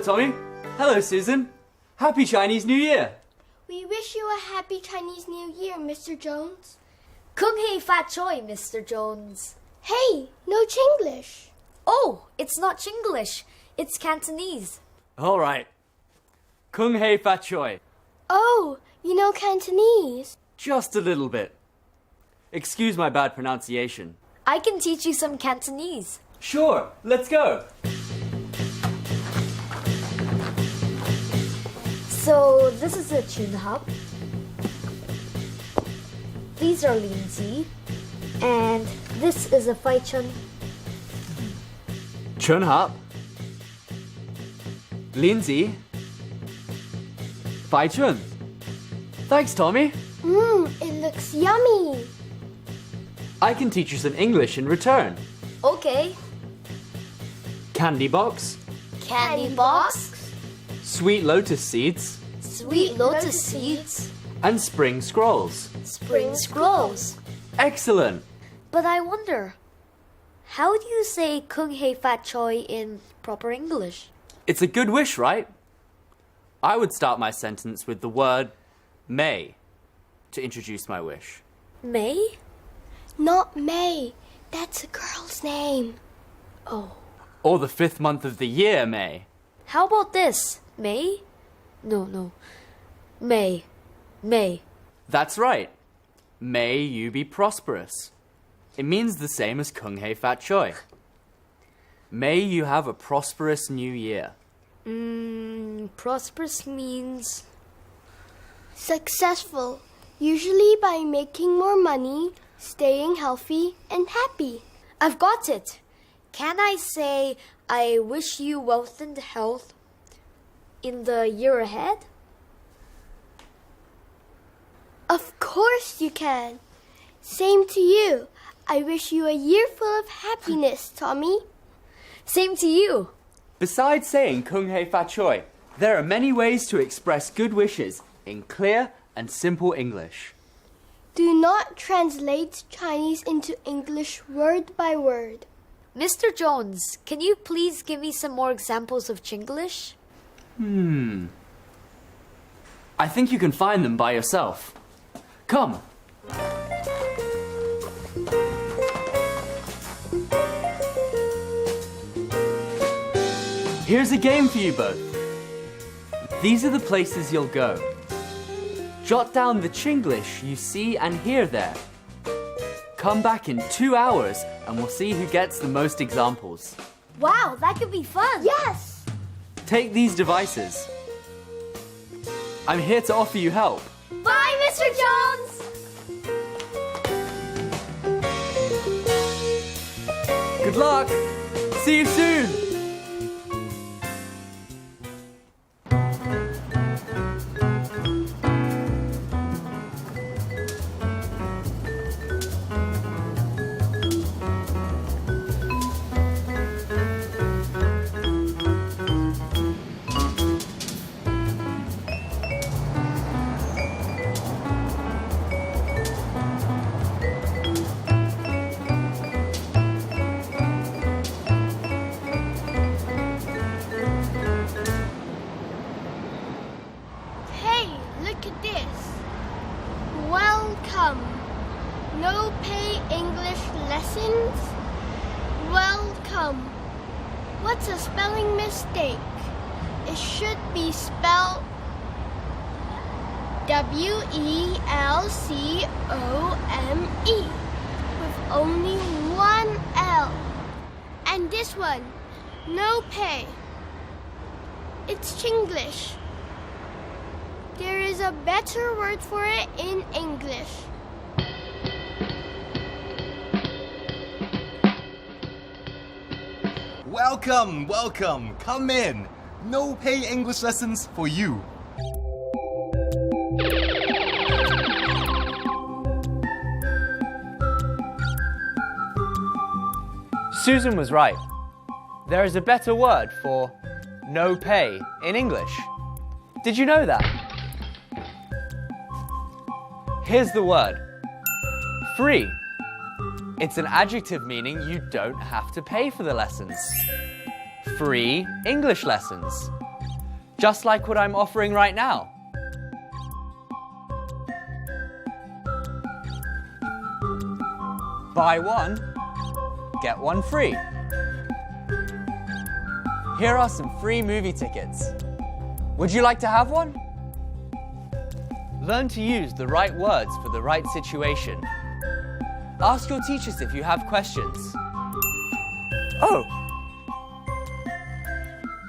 Tommy. Hello, Susan. Happy Chinese New Year. We wish you a happy Chinese New Year, Mr. Jones. Kung hei fat choi, Mr. Jones. Hey, no Chinglish. Oh, it's not Chinglish. It's Cantonese. All right. Kung hei fat choi. Oh, you know Cantonese? Just a little bit. Excuse my bad pronunciation. I can teach you some Cantonese. Sure, let's go. So this is a chun hub. These are linzi. And this is a fai chun. Chun hap. Lindsay. Fai chun. Thanks, Tommy. It looks yummy. I can teach you some English in return. Okay. Candy box. Candy box. Sweet lotus seeds. Sweet lotus seeds. And spring scrolls. Spring scrolls. Excellent. But I wonder, how do you say kung hei fat choi in proper English? It's a good wish, right? I would start my sentence with the word may to introduce my wish. May? Not May. That's a girl's name. Oh. Or the 5th month of the year, May. How about this? May? No. May. That's right. May you be prosperous. It means the same as kung hei fat choi. May you have a prosperous new year. Prosperous means... Successful. Usually by making more money, staying healthy and happy. I've got it. Can I say, I wish you wealth and health in the year ahead? Of course you can. Same to you. I wish you a year full of happiness, Tommy. Same to you. Besides saying kung hei fat choi, there are many ways to express good wishes in clear and simple English. Do not translate Chinese into English word by word. Mr. Jones, can you please give me some more examples of Chinglish? I think you can find them by yourself. Come. Here's a game for you both. These are the places you'll go. Jot down the Chinglish you see and hear there. Come back in 2 hours and we'll see who gets the most examples. Wow, that could be fun. Yes! Take these devices. I'm here to offer you help. Bye, Mr. Jones! Good luck! See you soon! Hey, look at this. Welcome. No pay English lessons? Welcome. What's a spelling mistake? It should be spelled WELCOME with only one L. And this one, no pay. It's Chinglish. There is a better word for it in English. Welcome. Come in. No pay English lessons for you. Susan was right. There is a better word for no pay in English. Did you know that? Here's the word. Free. It's an adjective meaning you don't have to pay for the lessons. Free English lessons. Just like what I'm offering right now. Buy one, get one free. Here are some free movie tickets. Would you like to have one? Learn to use the right words for the right situation. Ask your teachers if you have questions. Oh!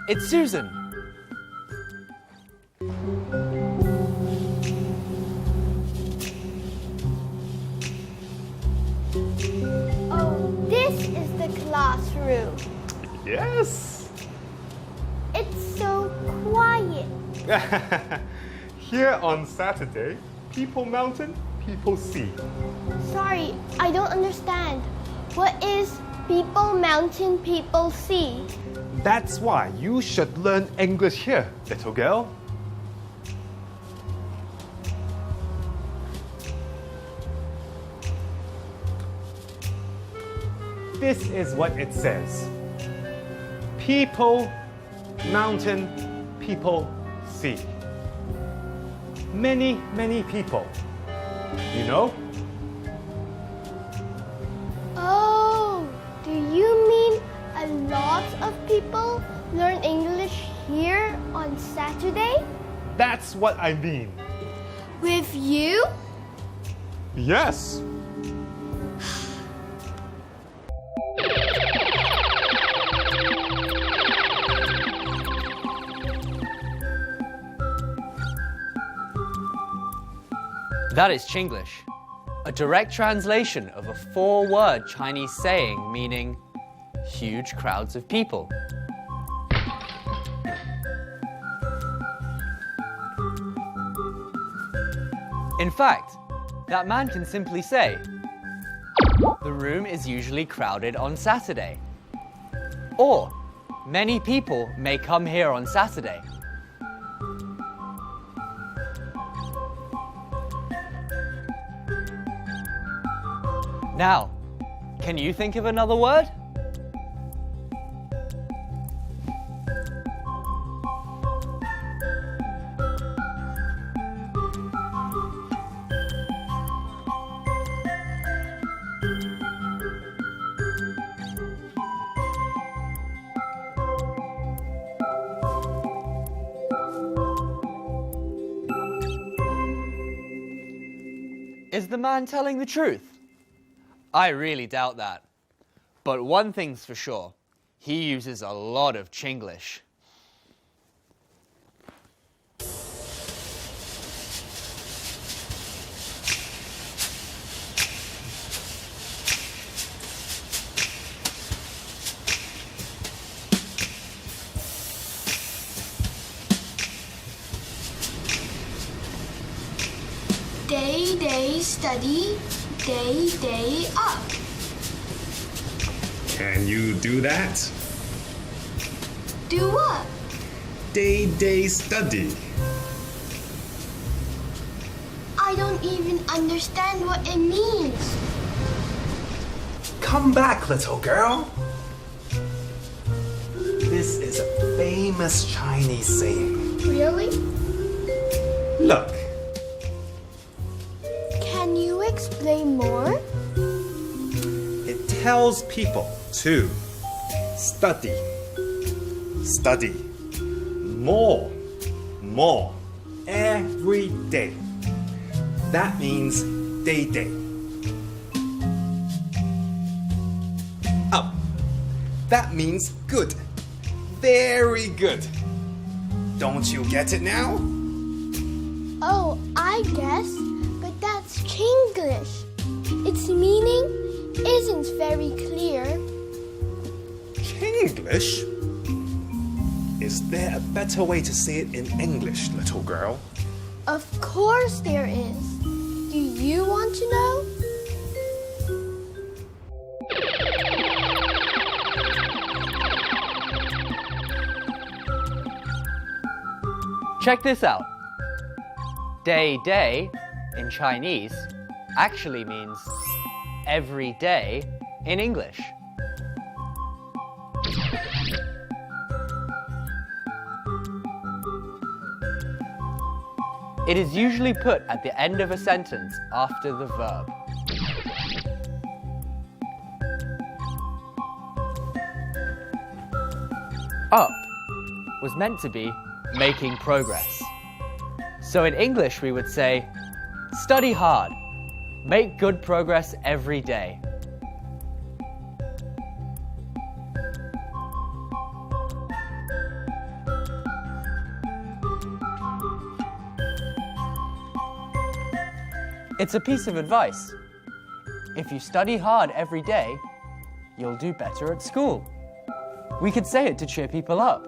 It's Susan. Oh, this is the classroom. Yes. It's so quiet. Here on Saturday, people mountain, people sea. Sorry, I don't understand. What is people mountain, people sea? That's why you should learn English here, little girl. This is what it says. People, mountain, people, sea. Many, many people. You know? Oh, do you mean a lot of people learn English here on Saturday? That's what I mean. With you? Yes. That is Chinglish, a direct translation of a 4-word Chinese saying meaning huge crowds of people. In fact, that man can simply say, the room is usually crowded on Saturday. Or, many people may come here on Saturday. Now, can you think of another word? Is the man telling the truth? I really doubt that. But one thing's for sure, he uses a lot of Chinglish. Day study, day up. Can you do that? Do what? Day study. I don't even understand what it means. Come back, little girl. This is a famous Chinese saying. Really? Look, Can you explain more? it tells people to study, study, more, every day. That means day. Up. That means good. Very good. Don't you get it now? Oh, I guess, but that's Chinglish. Its meaning isn't very clear. Chinglish? Is there a better way to say it in English, little girl? Of course there is. Do you want to know? Check this out. Day in Chinese actually means every day in English. It is usually put at the end of a sentence after the verb. Up was meant to be making progress. So in English we would say, study hard, make good progress every day. It's a piece of advice. If you study hard every day, you'll do better at school. We could say it to cheer people up.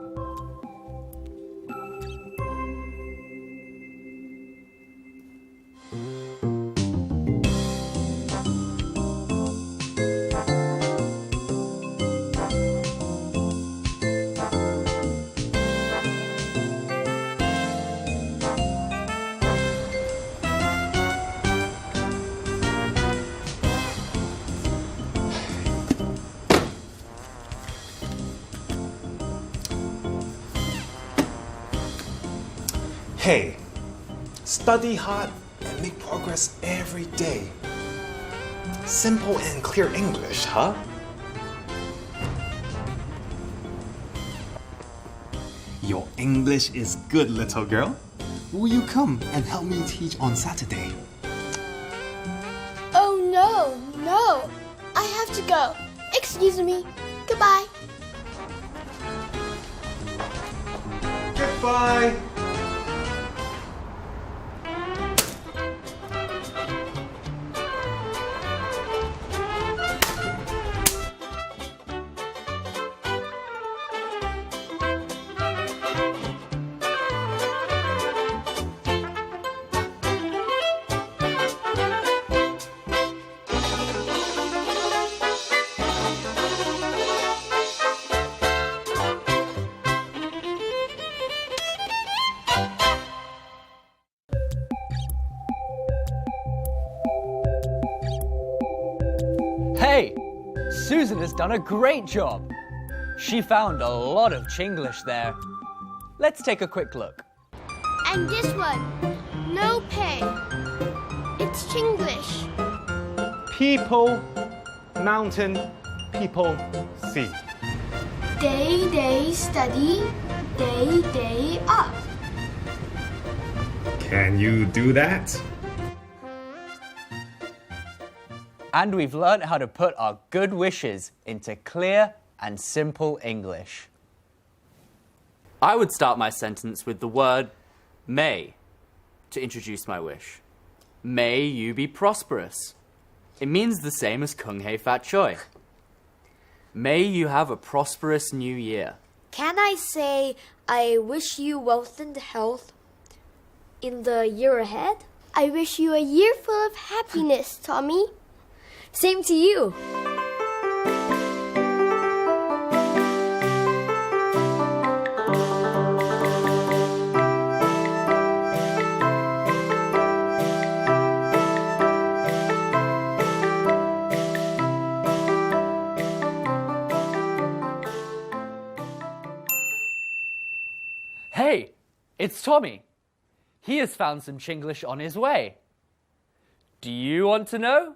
Hey, study hard and make progress every day. Simple and clear English, huh? Your English is good, little girl. Will you come and help me teach on Saturday? Oh no, I have to go. Excuse me. Goodbye. Goodbye. Hey, Susan has done a great job. She found a lot of Chinglish there. Let's take a quick look. And this one, no pay. It's Chinglish. People, mountain, people, sea. Day study, day up. Can you do that? And we've learned how to put our good wishes into clear and simple English. I would start my sentence with the word may to introduce my wish. May you be prosperous. It means the same as Kung Hei Fat Choi. May you have a prosperous new year. Can I say I wish you wealth and health in the year ahead? I wish you a year full of happiness, Tommy. Same to you. Hey, it's Tommy. He has found some Chinglish on his way. Do you want to know?